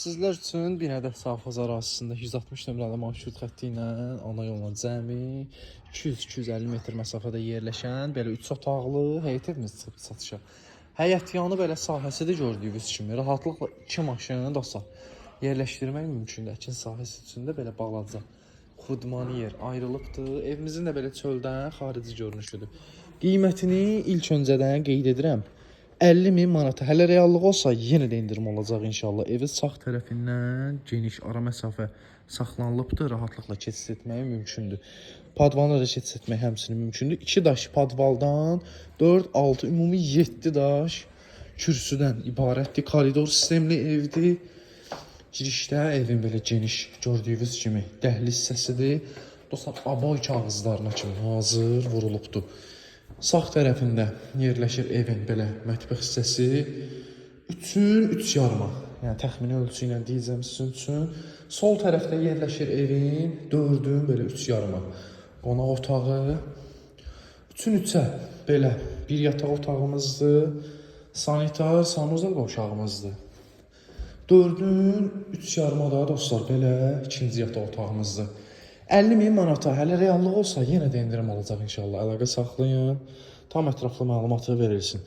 Sizlər üçün bir ədəd Safxoz ərazisində 160 nömrəli marşrut xətti ilə ana yolla cəmi 200-250 metr məsafədə yerləşən belə 3 otaqlı həyət evimiz çıxıb satışa. Həyət yanı belə sahəsi də gördüyünüz kimi rahatlıqla 2 maşını da yerləşdirmək mümkündür. Əkin sahəsi üçün də belə balaca xudmani yer ayrılıbdır. Evimizin də belə çöldən xarici görünüşüdür. Qiymətini ilk öncədən qeyd edirəm. 50.000 manata. Hələ reallıq olsa yenə də indirim olacaq inşallah. Evin sağ tərəfindən geniş ara məsafə saxlanılıbdır. Rahatlıqla keçid etmək mümkündür. Padvalına da keçid etmək həmçinin mümkündür. 2 daş padvaldan 4, 6, ümumi 7 daş kürsüdən ibarətdir. Koridor sistemli evdir. Girişdə evin belə geniş gördüyünüz kimi dəhliz hissəsidir. Dostlar, aboy kağızlarına kimi hazır vurulubdur. Sağ tərəfində yerləşir evin belə mətbəx hissəsi. 3-ün 3 yarıma, yəni təxmini ölçü ilə deyəcəm sizin üçün. Sol tərəfdə yerləşir evin 4-ün belə 3 yarıma qonaq otağı. 3-ün 3-ə belə bir yataq otağımızdır. Sanitar, sanuzel qovşağımızdır. 4-ün 3 yarıma da dostlar belə ikinci yataq otağımızdır. 50.000 manata, hələ reallıq olsa yenə də indirim olacaq inşallah. Əlaqə saxlayın, tam ətraflı məlumatı verilsin.